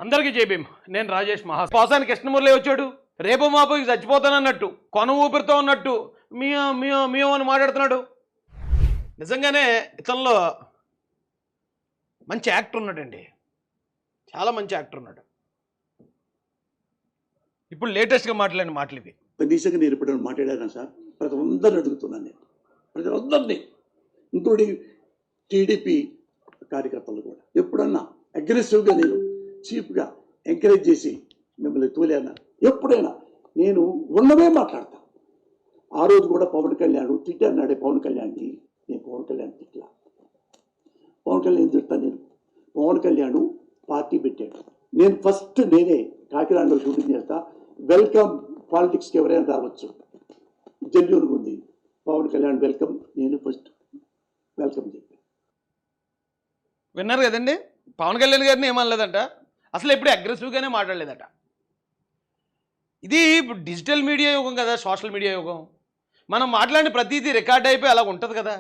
అందరికీ జేబీఎం. నేను రాజేష్ మహా. పోసాని కృష్ణమురళి వచ్చాడు, రేపు మాపు చచ్చిపోతానన్నట్టు, కొన ఊపిరితో ఉన్నట్టు మియో మియో మియో అని మాట్లాడుతున్నాడు. నిజంగానే ఇతనిలో మంచి యాక్టర్ ఉన్నాడండి, చాలా మంచి యాక్టర్ ఉన్నాడు. ఇప్పుడు లేటెస్ట్గా మాట్లాడిన మాటలు ఇవి. కనీసంగా నేను ఎప్పుడైనా మాట్లాడాను సార్? ప్రతి అందరిని అడుగుతున్నాను నేను, ప్రతి అందరినీ, ఇంక్లూడింగ్ టీడీపీ కార్యకర్తలు కూడా. ఎప్పుడన్నా అగ్రెసివ్గా నేను చీప్గా ఎంకరేజ్ చేసి మిమ్మల్ని తోలేనా? ఎప్పుడైనా నేను ఉన్నవే మాట్లాడతాను. ఆ రోజు కూడా పవన్ కళ్యాణ్ తిట్టాడు. పవన్ కళ్యాణ్ని నేను పవన్ కళ్యాణ్ తిట్లా. పవన్ కళ్యాణ్ తిడతాను నేను. పవన్ కళ్యాణ్ పార్టీ పెట్టాడు, నేను ఫస్ట్ నేనే కాకినాడలో షూటింగ్ చేస్తా. వెల్కమ్, పాలిటిక్స్కి ఎవరైనా రావచ్చు, జెన్యూన్గా ఉంది. పవన్ కళ్యాణ్ వెల్కమ్, నేను ఫస్ట్ వెల్కమ్ చెప్పాను. విన్నారు కదండి, పవన్ కళ్యాణ్ గారిని ఏమనలేదంట, అసలు ఎప్పుడు అగ్రెసివ్గానే మాట్లాడలేదట. ఇది ఇప్పుడు డిజిటల్ మీడియా యుగం కదా, సోషల్ మీడియా యుగం. మనం మాట్లాడిన ప్రతిదీ రికార్డ్ అయిపోయి అలా ఉంటుంది కదా.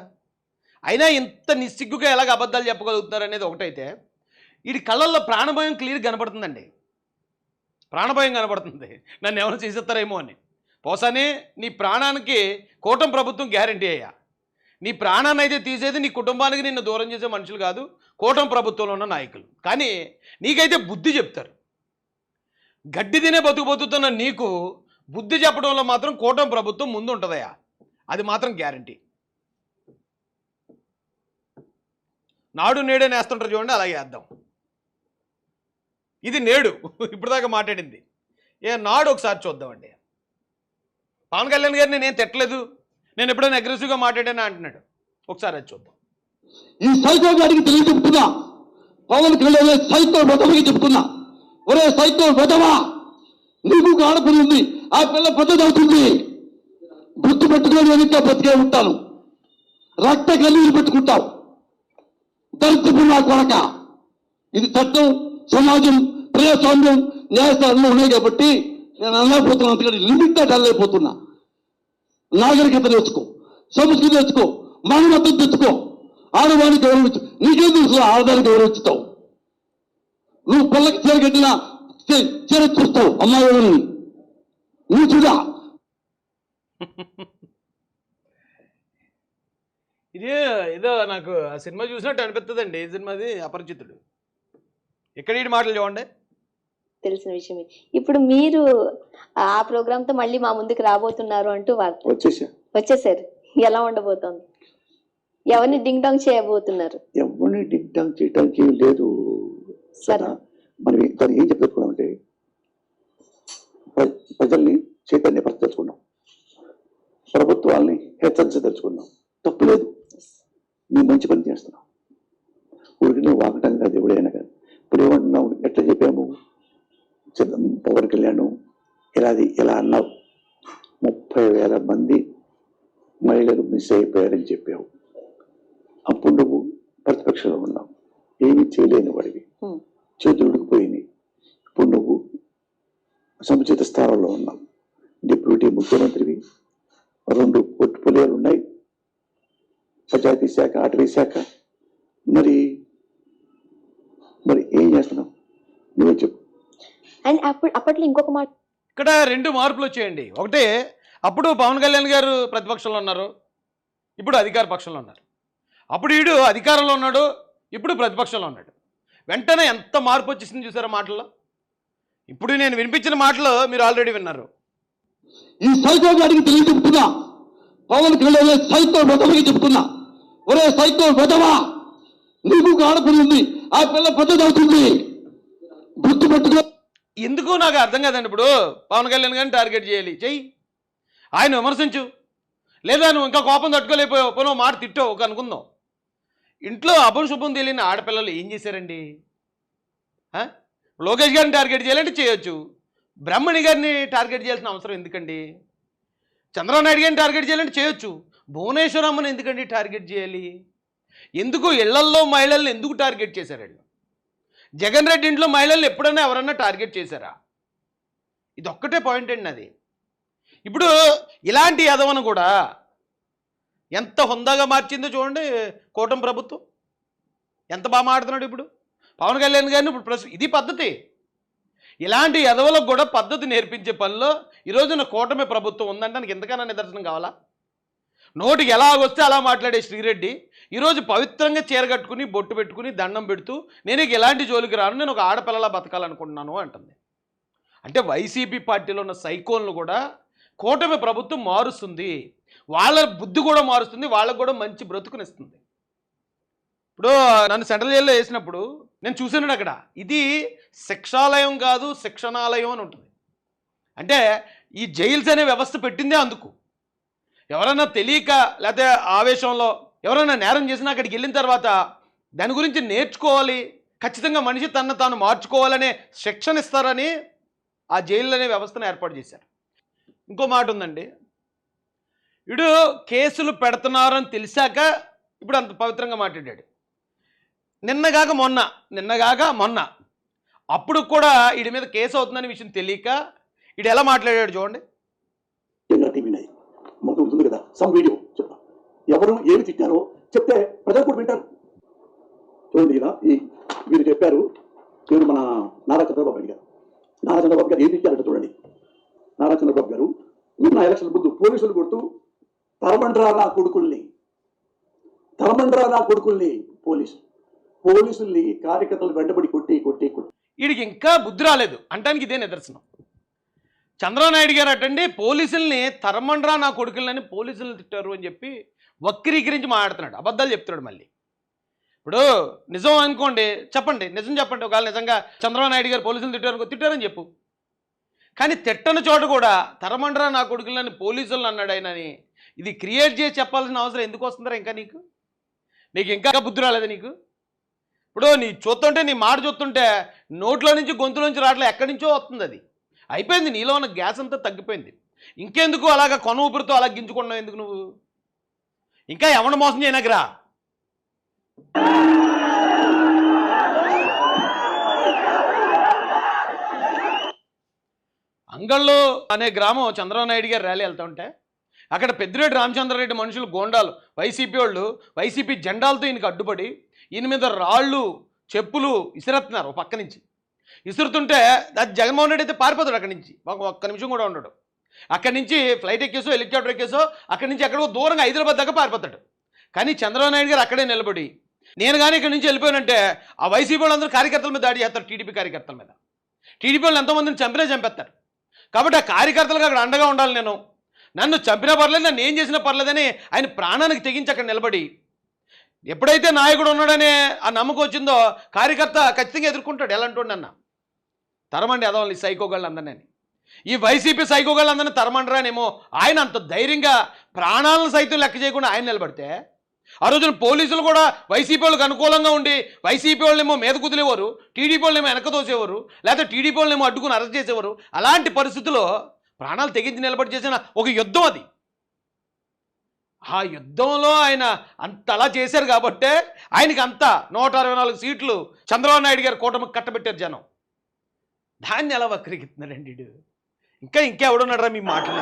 అయినా ఇంత నిస్సిగ్గుగా ఎలాగ అబద్ధాలు చెప్పగలుగుతున్నారు అనేది ఒకటైతే, వీడి కళ్ళల్లో ప్రాణభయం క్లియర్ కనపడుతుందండి, ప్రాణభయం కనపడుతుంది. నన్ను ఎవరు చేసేస్తారేమో అని. పోసానే నీ ప్రాణానికి కూటమి ప్రభుత్వం గ్యారంటీ అయ్యా. నీ ప్రాణాన్ని అయితే తీసేది నీ కుటుంబానికి నిన్ను దూరం చేసే మనుషులు కాదు, కూటమి ప్రభుత్వంలో ఉన్న నాయకులు. కానీ నీకైతే బుద్ధి చెప్తారు. గడ్డి తినే బతుకుతున్న నీకు బుద్ధి చెప్పడంలో మాత్రం కూటమి ప్రభుత్వం ముందు ఉంటుందయ్యా, అది మాత్రం గ్యారంటీ. నాడు నేడే నేస్తుంటారు చూడండి, అలాగే వేద్దాం. ఇది నేడు ఇప్పుడు దాకా మాట్లాడింది. నాడు ఒకసారి చూద్దామండి. పవన్ కళ్యాణ్ గారిని నేను తిట్టలేదు, నేను ఎప్పుడైనా అగ్రెసివ్గా మాట్లాడానా అంటున్నాడు. ఒకసారి అది చూద్దాం. ఈ సైకో గారికి తెలియ చెప్తున్నా, పవన్ కళ్యాణ్ సైకో వెధవకి చెప్తున్నా, ఒరే సైకో వెధవా, నీకు ఆడపిల్ల ఉంది, ఆ పిల్ల పెద్దదవుతుంది, గుర్తు పెట్టుకొని వెనుక బతికే ఉంటాను, రక్త కన్నీరు పెట్టుకుంటావు, దరిద్రపు నా కొడక. ఇది చట్టం, సమాజం, ప్రజాస్వామ్యం, న్యాయస్థానంలో ఉన్నాయి కాబట్టి నేను అనలేకపోతున్నా. అందుకని లిమిటెడ్ అనలేకపోతున్నా. నాగరికత నేర్చుకో, సంస్కృతి నేర్చుకో, మానవత్వం తెచ్చుకో, ఆడవాడిని గౌరవించు. నీకేం తెలుసు ఆడదాన్ని గౌరవించుతావు? నువ్వు పిల్లకి చీర కట్టినా చీర చూస్తావు అమ్మాయి, నువ్వు చూడా. ఇదే ఏదో నాకు ఆ సినిమా చూసినట్టు అనిపిస్తుందండి. ఈ సినిమాది అపరిచితుడు. ఇక్కడ ఈ మాటలు చూడండి. తెలిసిన విషయమే. ఇప్పుడు మీరు ఆ ప్రోగ్రామ్ తో మళ్ళీ మా ముందుకు రాబోతున్నారు అంటూ వార్త వచ్చేసారు. ఎలా ఉండబోతోంది? ఎవరిని డింగ్ డాంగ్ చేయబోతున్నారు? ఎవరిని డింగ్ డాంగ్ చేయడానికి లేదు. మనం ఏం చెప్తున్నామంటే, ప్రజల్ని చైతన్యపరచదలుచుకున్నాం, ప్రభుత్వాల్ని హెచ్చరించదలుచుకున్నాం. తప్పు లేదు, నువ్వు మంచి పని చేస్తున్నావు. ఊరికి నువ్వు వాకటం కాదు, ఎవడైనా కాదు. ఇప్పుడు ఏమంటున్నావు? ఎట్లా చెప్పాము? పవన్ కళ్యాణ్ ఇలా అన్నావు, 30,000 మంది మహిళలు మిస్ అయిపోయారని చెప్పావు. అప్పుడు నువ్వు ప్రతిపక్షంలో ఉన్నావు, ఏమీ చేయలేని వాడివి, చేతులు ఉడికిపోయినాయి. ఇప్పుడు నువ్వు సముచిత స్థానంలో ఉన్నావు, డిప్యూటీ ముఖ్యమంత్రివి, 2 పోర్ట్ఫోలియోలు ఉన్నాయి, పంచాయతీ శాఖ, అటవీ శాఖ. మరి ఏం చేస్తున్నావు? నువ్వే చెప్పు. అండ్ అప్పట్లో ఇంకొక మాట, ఇక్కడ 2 మార్పులు వచ్చాయండి. ఒకటే, అప్పుడు పవన్ కళ్యాణ్ గారు ప్రతిపక్షంలో ఉన్నారు, ఇప్పుడు అధికార పక్షంలో ఉన్నారు. అప్పుడు వీడు అధికారంలో ఉన్నాడు, ఇప్పుడు ప్రతిపక్షంలో ఉన్నాడు. వెంటనే ఎంత మార్పు వచ్చేసింది చూసారా మాటల్లో. ఇప్పుడు నేను వినిపించిన మాటలు మీరు ఆల్రెడీ విన్నారు. ఈ సైకో గారికి తెలియ చెప్తున్నా, పవన్ కళ్యాణ్ సైకో వెధవకి చెప్తున్నా, ఒరే సైకో వెధవా, నీకు ఆడపిల్ల ఉంది, ఆ పిల్ల పెద్దదవుతుంది, గుర్తు పెట్టుకో. ఎందుకు నాకు అర్థం కాదండి. ఇప్పుడు పవన్ కళ్యాణ్ గారిని టార్గెట్ చేయాలి, చెయ్యి, ఆయన విమర్శించు. లేదా నువ్వు ఇంకా కోపం తట్టుకోలేకపోయావు, పోనో మాట తిట్టావు ఒక అనుకుందాం. ఇంట్లో అభం శుభం తెలియని ఆడపిల్లలు ఏం చేశారండి? లోకేష్ గారిని టార్గెట్ చేయాలంటే చేయొచ్చు, బ్రహ్మణి గారిని టార్గెట్ చేయాల్సిన అవసరం ఎందుకండి? చంద్రబాబు నాయుడు గారిని టార్గెట్ చేయాలంటే చేయొచ్చు, భువనేశ్వరమ్మని ఎందుకండి టార్గెట్ చేయాలి? ఎందుకు ఇళ్లల్లో మహిళల్ని ఎందుకు టార్గెట్ చేశారు వీళ్ళు? జగన్ రెడ్డి ఇంట్లో మహిళల్ని ఎప్పుడైనా ఎవరన్నా టార్గెట్ చేశారా? ఇది ఒక్కటే పాయింట్ అండి అది. ఇప్పుడు ఇలాంటి యదవను కూడా ఎంత హుందాగా మార్చిందో చూడండి కూటమి ప్రభుత్వం, ఎంత బాగా మాట్లాడుతున్నాడు. ఇప్పుడు పవన్ కళ్యాణ్ గారిని ఇప్పుడు ఇది పద్ధతి. ఇలాంటి ఎదవలకు కూడా పద్ధతి నేర్పించే పనిలో ఈరోజున కూటమి ప్రభుత్వం ఉందంటే నాకు ఎంతకన్నా నిదర్శనం కావాలా? నోటికి ఎలా వస్తే అలా మాట్లాడే శ్రీరెడ్డి ఈరోజు పవిత్రంగా చీర కట్టుకుని బొట్టు పెట్టుకుని దండం పెడుతూ నేను ఇక ఎలాంటి జోలికి రాను, నేను ఒక ఆడపిల్లలా బతకాలనుకుంటున్నాను అంటుంది. అంటే వైసీపీ పార్టీలో ఉన్న సైకోన్లు కూడా కూటమి ప్రభుత్వం మారుస్తుంది, వాళ్ళ బుద్ధి కూడా మారుస్తుంది, వాళ్ళకు కూడా మంచి బ్రతుకునిస్తుంది. ఇప్పుడు నన్ను సెంట్రల్ జైల్లో వేసినప్పుడు నేను చూసాను అక్కడ, ఇది శిక్షాలయం కాదు శిక్షణాలయం అని ఉంటుంది. అంటే ఈ జైల్స్ అనే వ్యవస్థ పెట్టిందే అందుకు. ఎవరైనా తెలియక లేకపోతే ఆవేశంలో ఎవరైనా నేరం చేసినా అక్కడికి వెళ్ళిన తర్వాత దాని గురించి నేర్చుకోవాలి, ఖచ్చితంగా మనిషి తనను తాను మార్చుకోవాలనే శిక్షణ ఇస్తారని ఆ జైలు అనే వ్యవస్థను ఏర్పాటు చేశారు. ఇంకో మాట ఉందండి, వీడు కేసులు పెడుతున్నారని తెలిసాక ఇప్పుడు అంత పవిత్రంగా మాట్లాడాడు. నిన్నగాక మొన్న అప్పుడు కూడా వీడి మీద కేసు అవుతుందనే విషయం తెలియక వీడు ఎలా మాట్లాడాడు చూడండి. ఉంటుంది కదా సమ్ వీడియో చెప్ప ఎవరు ఏమి తిట్టారో చెప్తే ప్రజలు కూడా వింటారు. చూడండి ఇలా వీరు చెప్పారు, వీరు మన నారా చంద్రబాబు నాయుడు గారు. నారా చంద్రబాబు గారు ఏం తిట్టారంటే చూడండి. నారా చంద్రబాబు గారు ఉన్న ఎలక్షన్ ముందు పోలీసులు కొడుతూ తరమండ్రా నా కొడుకుల్ని పోలీసుల్ని కార్యకర్తలు వెంటబడి కొట్టి. వీడికి ఇంకా బుద్ధి రాలేదు అంటానికి ఇదే నిదర్శనం. చంద్రబాబు నాయుడు గారు అటండి పోలీసుల్ని తరమండ్రా నా కొడుకులని పోలీసులు తిట్టారు అని చెప్పి వక్రీకరించి మాట్లాడుతున్నాడు, అబద్ధాలు చెప్తున్నాడు. మళ్ళీ ఇప్పుడు నిజం అనుకోండి, చెప్పండి, నిజం చెప్పండి. ఒకవేళ నిజంగా చంద్రబాబు నాయుడు గారు పోలీసులు తిట్టారని చెప్పు. కానీ తిట్టని చోట కూడా తరమండ్రా నా కొడుకులని పోలీసులను అన్నాడు ఆయనని. ఇది క్రియేట్ చేసి చెప్పాల్సిన అవసరం ఎందుకు వస్తుందిరా? ఇంకా నీకు ఇంకా బుద్ధి రాలేదా నీకు? ఇప్పుడు నీ చూస్తుంటే, నీ మాట చూస్తుంటే నోట్లో నుంచి గొంతులో నుంచి రావట్లే, ఎక్కడి నుంచో వస్తుంది. అది అయిపోయింది, నీలో ఉన్న గ్యాస్ అంతా తగ్గిపోయింది. ఇంకెందుకు అలాగా కొన ఊపిరితో అలా గింజుకున్నావు ఎందుకు నువ్వు? ఇంకా ఎవరిని మోసం చేయనగరా? అంగళ్ళు అనే గ్రామం చంద్రబాబు నాయుడు గారు ర్యాలీ వెళ్తూ ఉంటే అక్కడ పెద్దిరెడ్డి రామచంద్రారెడ్డి మనుషులు గోండాలు వైసీపీ వాళ్ళు వైసీపీ జెండాలతో ఈయనకి అడ్డుపడి ఈయన మీద రాళ్ళు చెప్పులు ఇసురుతున్నారు. ఒక పక్క నుంచి ఇసురుతుంటే అది జగన్మోహన్ రెడ్డి అయితే పారిపోతాడు అక్కడి నుంచి, ఒక్క నిమిషం కూడా ఉండడు. అక్కడి నుంచి ఫ్లైట్ ఎక్కేసో హెలికాప్టర్ ఎక్కేసో అక్కడి నుంచి ఎక్కడికో దూరంగా హైదరాబాద్ దాకా పారిపోతాడు. కానీ చంద్రబాబు నాయుడు గారు అక్కడే నిలబడి నేను కానీ ఇక్కడి నుంచి వెళ్ళిపోయానంటే ఆ వైసీపీ వాళ్ళందరూ కార్యకర్తల మీద దాడి చేస్తారు. టీడీపీ కార్యకర్తల మీద టీడీపీ వాళ్ళు ఎంతోమందిని చంపేస్తారు. కాబట్టి ఆ కార్యకర్తలకు అక్కడ అండగా ఉండాలి. నన్ను చంపినా పర్లేదు, నన్ను ఏం చేసినా పర్లేదని ఆయన ప్రాణానికి తెగించి అక్కడ నిలబడి ఎప్పుడైతే నాయకుడు ఉన్నాడనే ఆ నమ్మకం వచ్చిందో కార్యకర్త ఖచ్చితంగా ఎదుర్కొంటాడు. ఎలాంటి అన్న తరమండి అదవాలి సైకోగాళ్ళు అందరినీ, ఈ వైసీపీ సైకోగాళ్ళు అందరినీ తరమండరానేమో. ఆయన అంత ధైర్యంగా ప్రాణాలను సైతం లెక్క చేయకుండా ఆయన నిలబడితే ఆ రోజున పోలీసులు కూడా వైసీపీ వాళ్ళకి అనుకూలంగా ఉండి వైసీపీ వాళ్ళేమో మీద కుదిలేవారు, టీడీపీ వాళ్ళేమో వెనక తోసేవారు, లేకపోతే టీడీపీ వాళ్ళేమో అడ్డుకుని అరెస్ట్ చేసేవారు. అలాంటి పరిస్థితుల్లో ప్రాణాలు తెగించి నిలబడి చేసిన ఒక యుద్ధం అది. ఆ యుద్ధంలో ఆయన అంతలా చేశారు కాబట్టే ఆయనకి అంతా 164 సీట్లు చంద్రబాబు నాయుడు గారు కూటమికి కట్టబెట్టారు జనం. దాన్ని ఎలా వక్రీకిస్తున్నాడండి? ఇంకా ఎవడున్నాడరా మీ మాటలు?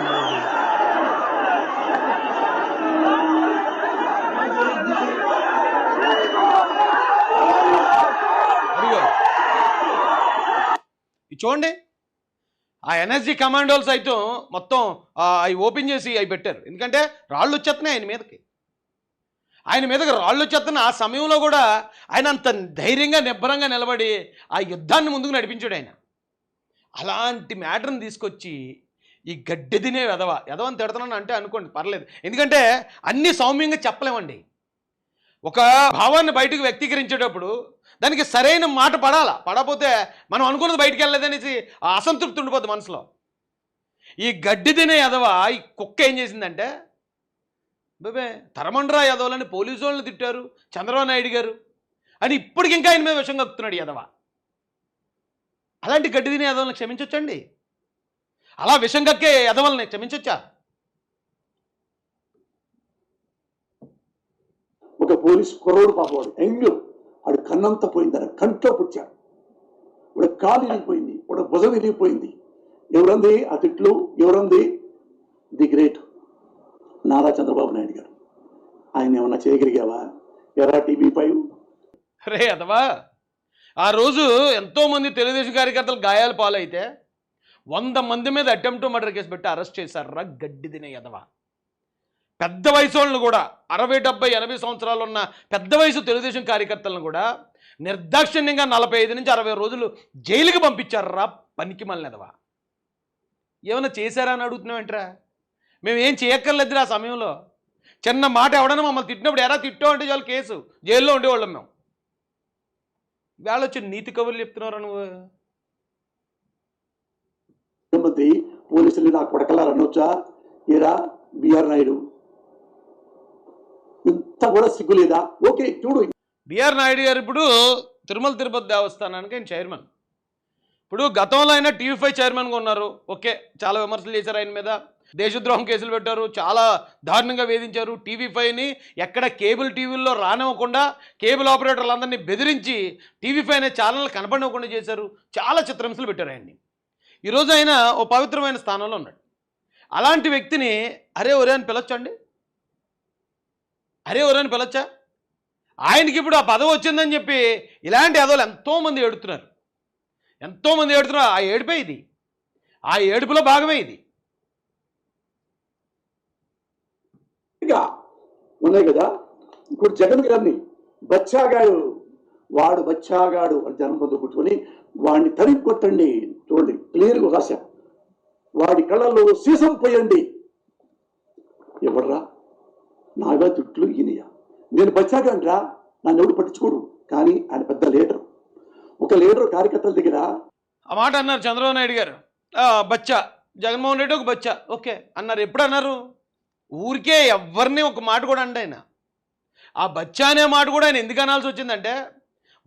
చూడండి, ఆ ఎనర్జీ కమాండోలు సైతం మొత్తం అవి ఓపెన్ చేసి అవి పెట్టారు. ఎందుకంటే రాళ్ళు వచ్చేస్తున్నాయి ఆయన మీదకి రాళ్ళు వచ్చేస్తున్న ఆ సమయంలో కూడా ఆయన అంత ధైర్యంగా నిబ్బరంగా నిలబడి ఆ యుద్ధాన్ని ముందుకు నడిపించాడు ఆయన. అలాంటి మ్యాటర్ని తీసుకొచ్చి ఈ గడ్డి తినే ఎదవని తిడుతున్నాను అంటే అనుకోండి పర్లేదు, ఎందుకంటే అన్నీ సౌమ్యంగా చెప్పలేమండి. ఒక భావాన్ని బయటకు వ్యక్తీకరించేటప్పుడు దానికి సరైన మాట పడకపోతే మనం అనుకున్నది బయటికి వెళ్ళలేదనేసి అసంతృప్తి ఉండిపోద్ది మనసులో. ఈ గడ్డి తినే ఈ కుక్క ఏం చేసిందంటే బాబే తరమండ్రా యాదవులని పోలీసు వాళ్ళని తిట్టారు చంద్రబాబు నాయుడు గారు అని ఇప్పటికి ఇంకా ఆయన మీద విషం కక్కుతున్నాడు అలాంటి గడ్డి తినే యాదవులను క్షమించొచ్చండి? అలా విషం కక్కే యాదవులని క్షమించొచ్చా? ఒక పోలీసు కుర్రోడు పాపవాడు ఎంగు వాడు కన్నంతా పోయింది, కంట్లో పుచ్చాడు, వాడు కాలు విరిగిపోయింది, వాడు భుజం విరిగిపోయింది. ఎవరంది ఆ తిట్లు? ఎవరంది? ది గ్రేట్ నారా చంద్రబాబు నాయుడు గారు. ఆయన ఏమన్నా చేయగలిగావా? ఎరా టీవీ5? రే అదవా, ఆ రోజు ఎంతోమంది తెలుగుదేశం కార్యకర్తలు గాయాల పాలైతే 100 మంది మీద అటెంప్ట్ మర్డర్ కేసు పెట్టి అరెస్ట్ చేశారా గడ్డి తినే ఎదవా. పెద్ద వయసు వాళ్ళని కూడా 60, 70, 80 సంవత్సరాలు ఉన్న పెద్ద వయసు తెలుగుదేశం కార్యకర్తలను కూడా నిర్దాక్షిణ్యంగా 45 నుంచి 60 రోజులు జైలుకి పంపించారా పనికి మళ్ళెదవా. ఏమైనా చేశారా అని అడుగుతున్నామేంట్రా. మేము ఏం చేయక్కర్లేదురా ఆ సమయంలో. చిన్న మాట ఎవడన్నా మమ్మల్ని తిట్టినప్పుడు ఎరా తిట్టావు అంటే చాలు కేసు, జైల్లో ఉండేవాళ్ళం మేము. వేళ వచ్చి నీతి కబుర్లు చెప్తున్నారా నువ్వు. ముఖ్యమంత్రి పోలీసులు నా కొడకలారు అనొచ్చా? ఏరా బిఆర్ నాయుడు ఇంత కూడా సిగ్గు లేదా? ఓకే చూడు, బిఆర్ నాయుడు గారు ఇప్పుడు తిరుమల తిరుపతి దేవస్థానానికి ఆయన చైర్మన్. ఇప్పుడు గతంలో ఆయన టీవీ5 చైర్మన్గా ఉన్నారు. ఓకే, చాలా విమర్శలు చేశారు ఆయన మీద, దేశద్రోహం కేసులు పెట్టారు, చాలా దారుణంగా వేధించారు. టీవీ5ని ఎక్కడ కేబుల్ టీవీల్లో రానివ్వకుండా కేబుల్ ఆపరేటర్లందరినీ బెదిరించి టీవీ5 అనే ఛానల్ కనపడనివ్వకుండా చేశారు. చాలా చిత్రహింసలు పెట్టారు ఆయన్ని. ఈరోజు ఆయన ఓ పవిత్రమైన స్థానంలో ఉన్నాడు. అలాంటి వ్యక్తిని అరే ఒరే అని పిలవచ్చండి? అరే ఒరే అని పిలవచ్చా? ఆయనకి ఇప్పుడు ఆ పదవి వచ్చిందని చెప్పి ఇలాంటి అదోలు ఎంతోమంది ఏడుతున్నారు. ఆ ఏడుపే ఇది, ఆ ఏడుపులో భాగమే ఇది. ఇంకా ఉన్నాయి కదా. ఇప్పుడు జగన్ గారిని బచ్చాగాడు, వాడు బచ్చాగాడు అని జన్మతో కూర్చొని వాడిని తరిగి కొట్టండి. చూడండి క్లియర్గా రాశా. వాడి కళ్ళల్లో సీసం పోయండి. ఎవడరా? నాగా చుట్లు ఈయనయా. నేను బచ్చాగాండ్రా, నన్ను ఎవడు పట్టించుకోడు. కానీ ఆయన పెద్ద లీడర్. ఒక లీడర్ కార్యకర్తల దగ్గర ఆ మాట అన్నారు చంద్రబాబు నాయుడు గారు. బచ్చా, జగన్మోహన్ రెడ్డి ఒక బచ్చా ఓకే అన్నారు. ఎప్పుడు అన్నారు? ఊరికే ఎవరిని ఒక మాట కూడా అండి ఆయన. ఆ బచ్చా అనే మాట కూడా ఆయన ఎందుకు అనాల్సి వచ్చిందంటే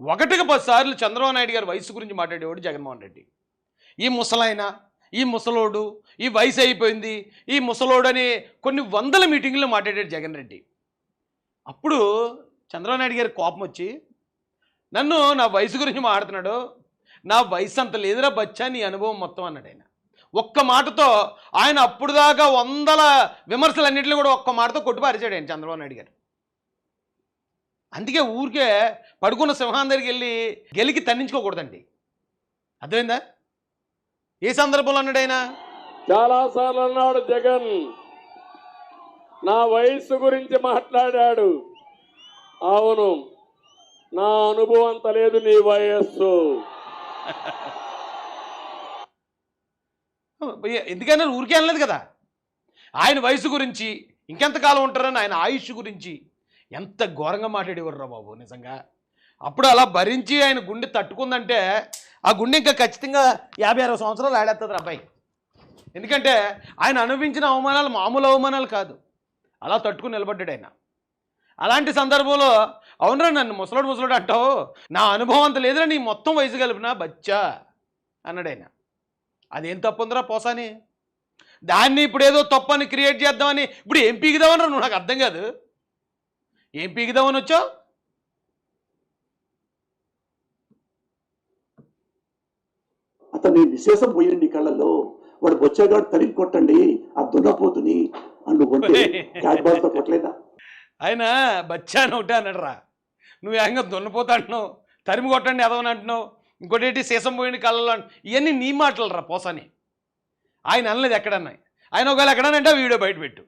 1కి 10 సార్లు చంద్రబాబు నాయుడు గారి వయసు గురించి మాట్లాడేవాడు జగన్మోహన్ రెడ్డి. ఈ ముసలాయన, ఈ ముసలోడు, ఈ వయసు అయిపోయింది, ఈ ముసలోడు అని కొన్ని వందల మీటింగ్లో మాట్లాడాడు జగన్ రెడ్డి. అప్పుడు చంద్రబాబు నాయుడు గారి కోపం వచ్చి నన్ను నా వయసు గురించి మాట్లాడుతున్నాడు, నా వయసు అంత లేదురా బచ్చా నీ అనుభవం మొత్తం అన్నాడు ఆయన. ఒక్క మాటతో ఆయన అప్పుడు దాకా 100 విమర్శలన్నింటినీ కూడా ఒక్క మాటతో కొట్టుపారేశాడు ఆయన చంద్రబాబు నాయుడు గారు. అందుకే ఊరికే పడుకున్న సింహాన్ దగ్గరికి వెళ్ళి గెలికి తన్నించుకోకూడదండి. అర్థమైందా? ఏ సందర్భంలో అన్నాడు ఆయన? చాలాసార్లు అన్నాడు జగన్, నా వయస్సు గురించి మాట్లాడాడు. అవును, నా అనుభవం అంత లేదు నీ వయస్సు. ఎందుకన్నా ఊరికే అనలేదు కదా. ఆయన వయసు గురించి, ఇంకెంతకాలం ఉంటారని ఆయన ఆయుష్ గురించి ఎంత ఘోరంగా మాట్లాడేవారు రా బాబు నిజంగా. అప్పుడు అలా భరించి ఆయన గుండె తట్టుకుందంటే ఆ గుండె ఇంకా ఖచ్చితంగా 50-60 సంవత్సరాలు ఆడేస్తుంది అబ్బాయి. ఎందుకంటే ఆయన అనుభవించిన అవమానాలు మామూలు అవమానాలు కాదు. అలా తట్టుకుని నిలబడ్డాడు ఆయన. అలాంటి సందర్భంలో అవునరా నన్ను ముసలోడు అంటావు, నా అనుభవం అంత లేదురా నీ మొత్తం వయసు కలిపినా బచ్చా అన్నాడు ఆయన. అదేం తప్పు ఉందిరా పోసాని? దాన్ని ఇప్పుడు ఏదో తప్పని క్రియేట్ చేద్దామని ఇప్పుడు ఏం పీకుదామని నువ్వు నాకు అర్థం కాదు. ఏం పీకుదామని వచ్చావు? అతన్ని విశేషం పోయండి కళ్ళల్లో. వాడు బొచ్చగాడు తరిగి కొట్టండి ఆ దున్నపోతుని అని కొంటే క్యాట్ బాల్తో కొట్టలేదా? ఆయన బచ్చా అని ఒకటే అన్నాడు రా. నువ్వు ఏకంగా దున్నపోతా అంటున్నావు, తరిమి కొట్టండి ఎదవని అంటున్నావు, ఇంకోటి సీసం పోయింది కళ్ళలో. ఇవన్నీ నీ మాటలు రా పోసాని. ఆయన అనలేదు ఎక్కడన్నా. ఆయన ఒకవేళ ఎక్కడనంటే వీడియో బయట పెట్టు.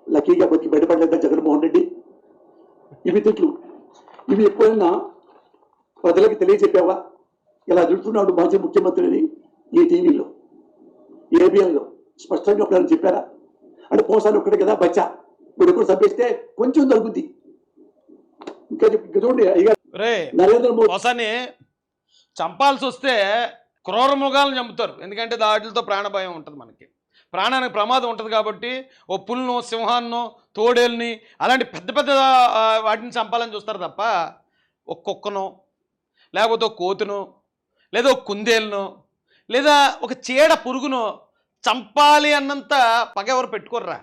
లక్కీగా బతికి బయటపడలేదా జగన్మోహన్ రెడ్డి? ఇవి తిట్లు, ఇవి ఎప్పుడైనా ప్రజలకు తెలియజెప్పావా? ఇలా తిడుతున్నాడు మాజీ ముఖ్యమంత్రిని ఈ టీవీలో, ఏబిఎన్లో స్పష్టంగా ఎప్పుడైనా చెప్పారా? అంటే పోసాను ఒక్కడే కదా బచ్చా, ఇప్పుడు ఎప్పుడు చంపేస్తే కొంచెం తగ్గుద్ది. ఇంకా చూడండి నరేంద్ర మోదీ పోసాని చంపాల్సి వస్తే క్రూర మృగాలను చంపుతారు. ఎందుకంటే వాటితో ప్రాణభయం ఉంటుంది, మనకి ప్రాణానికి ప్రమాదం ఉంటుంది. కాబట్టి ఓ పుల్ను, సింహాన్నో, తోడేల్ని అలాంటి పెద్ద పెద్ద వాటిని చంపాలని చూస్తారు తప్ప ఒక కుక్కనో, లేకపోతే ఒక కోతునో, లేదా ఒక కుందేలునో, లేదా ఒక చీడ పురుగునో చంపాలి అన్నంత పగ ఎవరు పెట్టుకోర్రా.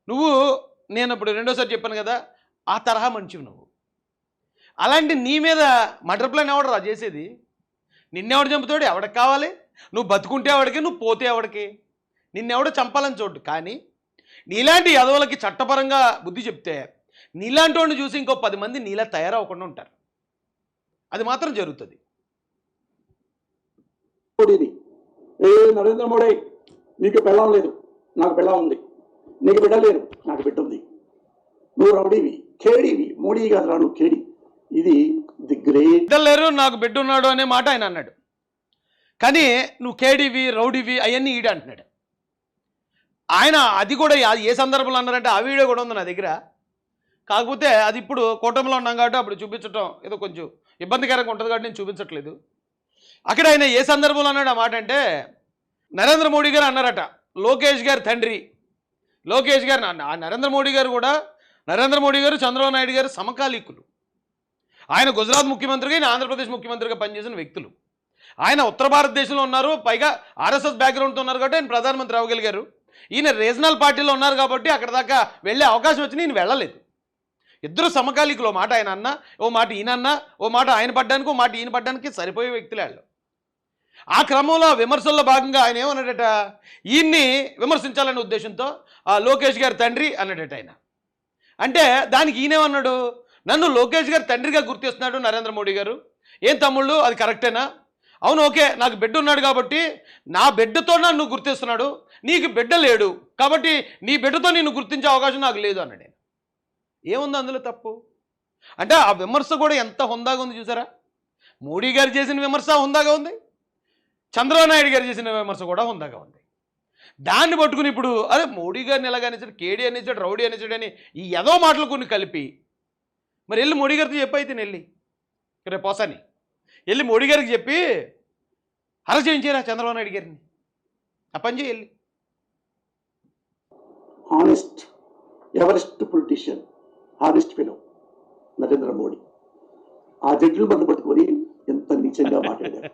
నువ్వు నేను ఇప్పుడు రెండోసారి చెప్పాను కదా, ఆ తరహా మంచివి నువ్వు. అలాంటి నీ మీద మర్డర్ ప్లాన్ ఎవడు రా చేసేది? నిన్నెవడు చంపుతాడు? ఎవడికి కావాలి? నువ్వు బతుకుంటే ఎవడికి, నువ్వు పోతే ఎవడికి? నిన్నెవడో చంపాలని చోటు. కానీ నీలాంటి యదవులకి చట్టపరంగా బుద్ధి చెప్తే నీలాంటి వాడిని చూసి ఇంకో 10 మంది నీలా తయారవ్వకుండా ఉంటారు. అది మాత్రం జరుగుతుంది. మోడీని, ఏ నరేంద్ర మోడీ నీకు పెళ్ళం లేదు, నాకు పెళ్ళం ఉంది, నీకు బిడ్డ లేరు, నాకు బిడ్డ ఉంది, నువ్వు రౌడీవి, కేడీవి, మోడీ కాదు రా నువ్వు కేడీ. ఇది ది గ్రేట్. బిడ్డలు లేరు, నాకు బిడ్డ ఉన్నాడు అనే మాట ఆయన అన్నాడు. కానీ నువ్వు కేడీవి, రౌడీవి అవన్నీ ఈడ అంటున్నాడు ఆయన. అది కూడా ఏ సందర్భంలో అన్నారంటే ఆ వీడియో కూడా ఉంది నా దగ్గర. కాకపోతే అది ఇప్పుడు కూటమిలో ఉన్నాం కాబట్టి అప్పుడు చూపించడం ఏదో కొంచెం ఇబ్బందికరంగా ఉంటుంది కాబట్టి నేను చూపించట్లేదు. అక్కడ ఆయన ఏ సందర్భంలో అన్నాడు ఆ మాట అంటే, నరేంద్ర మోడీ గారు అన్నారట లోకేష్ గారి తండ్రి, లోకేష్ గారు నరేంద్ర మోడీ గారు కూడా, నరేంద్ర మోడీ గారు చంద్రబాబు నాయుడు గారు సమకాలీకులు. ఆయన గుజరాత్ ముఖ్యమంత్రిగా, ఆయన ఆంధ్రప్రదేశ్ ముఖ్యమంత్రిగా పనిచేసిన వ్యక్తులు. ఆయన ఉత్తర భారతదేశంలో ఉన్నారు, పైగా ఆర్ఎస్ఎస్ బ్యాక్గ్రౌండ్తో ఉన్నారు కాబట్టి ఆయన ప్రధానమంత్రి అవ్వగలిగారు. ఈయన రీజనల్ పార్టీలో ఉన్నారు కాబట్టి అక్కడ దాకా వెళ్ళే అవకాశం వచ్చి నేను వెళ్ళలేదు. ఇద్దరు సమకాలీకులు. ఓ మాట ఆయన అన్న, ఓ మాట ఈయన అన్న, ఓ మాట ఆయన పడ్డానికి, ఓ మాట ఈయన పడ్డానికి సరిపోయే వ్యక్తులే వాళ్ళు. ఆ క్రమంలో విమర్శల్లో భాగంగా ఆయన ఏమన్నాడట, ఈయన్ని విమర్శించాలనే ఉద్దేశంతో ఆ లోకేష్ గారి తండ్రి అన్నాడట ఆయన. అంటే దానికి ఈయనేమన్నాడు, నన్ను లోకేష్ గారి తండ్రిగా గుర్తిస్తున్నాడు నరేంద్ర మోడీ గారు. ఏం తమ్ముళ్ళు అది కరెక్టేనా? అవును, ఓకే, నాకు బిడ్డ ఉన్నాడు కాబట్టి నా బిడ్డతో నన్ను గుర్తిస్తున్నాడు, నీకు బిడ్డ లేడు కాబట్టి నీ బిడ్డతో నిన్ను గుర్తించే అవకాశం నాకు లేదు అన్నాడు. ఏముంది అందులో తప్పు? అంటే ఆ విమర్శ కూడా ఎంత హుందాగా ఉంది చూసారా. మోడీ గారు చేసిన విమర్శ హుందాగా ఉంది, చంద్రబాబు నాయుడు గారు చేసిన విమర్శ కూడా హుందాగా ఉంది. దాన్ని పట్టుకుని ఇప్పుడు అదే మోడీ గారిని ఎలాగ అనేసాడు, కేడీ అనేసాడు, రౌడీ అనేసాడు అని ఈ ఏదో మాటలు కొన్ని కలిపి మరి వెళ్ళి మోడీ గారితో చెప్పి అయితే వెళ్ళి రేపు పోసాని వెళ్ళి మోడీ గారికి చెప్పి అరెస్ట్ చేయించారా చంద్రబాబు నాయుడు గారిని, ఆ పని చేయి వెళ్ళి. Honest Everest politician, honest fellow Narendra Modi. ఆ జడ్జిలు మందు పట్టుకొని ఎంత నీచంగా మాట్లాడారు.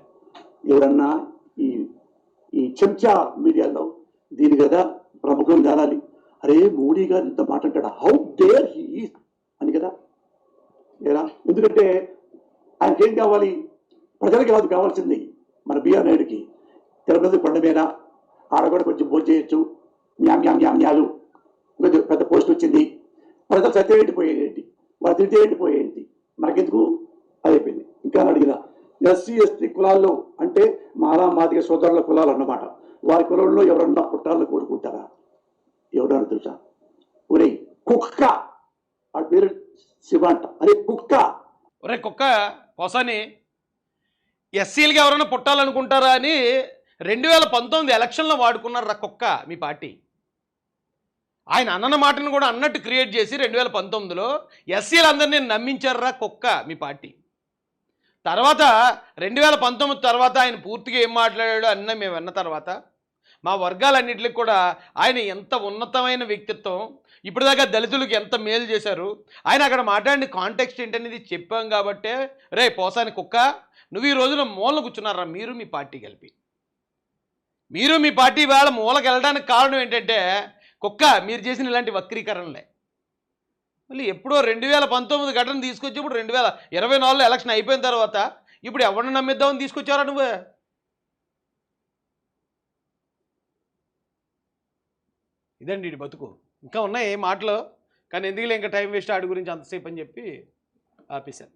ఎవరన్నా ఈ ఈ చెంచా మీడియాలో దీని కదా ప్రముఖం కావాలి, అరే మోడీ గారు ఇంత మాట్లాడాడు, హౌ డేర్ హీ అని కదా. ఏరా, ఎందుకంటే ఆయనకేం కావాలి, ప్రజలకి కాదు కావాల్సింది, మన బిఆర్ నాయుడుకి తిరుపతి కొండ మీద ఆడ కూడా కొంచెం భోజనం చేయొచ్చు, న్యాలు కొంచెం పెద్ద పోస్ట్ వచ్చింది, ప్రజలు సత్యం పోయేది, వాళ్ళు తిరిగి పోయేది, మనకెందుకు అది అయిపోయింది. ఇంకా అడిగిన ఎస్సీ ఎస్టీ కులాల్లో అంటే మాలా మాదిగ సోదరుల కులాలు అన్నమాట. వారి కులంలో ఎవరన్నా పుట్టాలని కోరుకుంటారా? ఎవరన్నా తెలుసా? ఒరే కుక్క, ఆ పేరు శివ అంట, అరే కుక్క. ఒరే కుక్క పోసాని, ఎస్సీలకి ఎవరైనా పుట్టాలనుకుంటారా అని 2019 ఎలక్షన్లో వాడుకున్నారా కుక్క మీ పార్టీ. ఆయన అన్న మాటను కూడా అన్నట్టు క్రియేట్ చేసి 2019లో ఎస్సీలందరినీ నమ్మించారా కుక్క మీ పార్టీ. తర్వాత 2019 తర్వాత ఆయన పూర్తిగా ఏం మాట్లాడాడో అన్న మేము విన్న తర్వాత మా వర్గాలన్నింటికి కూడా ఆయన ఎంత ఉన్నతమైన వ్యక్తిత్వం, ఇప్పటిదాకా దళితులకు ఎంత మేలు చేశారు, ఆయన అక్కడ మాట్లాడిన కాంటెక్స్ట్ ఏంటనేది చెప్పాం కాబట్టే రే పోసాని కుక్క నువ్వు ఈ రోజున మూల కూర్చున్నారా మీరు మీ పార్టీ కలిపి. మీరు మీ పార్టీ వేళ మూలకి వెళ్ళడానికి కారణం ఏంటంటే కుక్క మీరు చేసిన ఇలాంటి వక్రీకరణలే. మళ్ళీ ఎప్పుడో 2019 ఘటన తీసుకొచ్చి ఇప్పుడు 2024లో ఎలక్షన్ అయిపోయిన తర్వాత ఇప్పుడు ఎవరిని నమ్మిద్దామని తీసుకొచ్చారా నువ్వే? ఇదండి ఇది బతుకు. ఇంకా ఉన్నాయి ఏ మాటలు, కానీ ఎందుకులే ఇంకా టైం వేస్ట్ ఆడి గురించి అంతసేపు అని చెప్పి ఆపేశాను.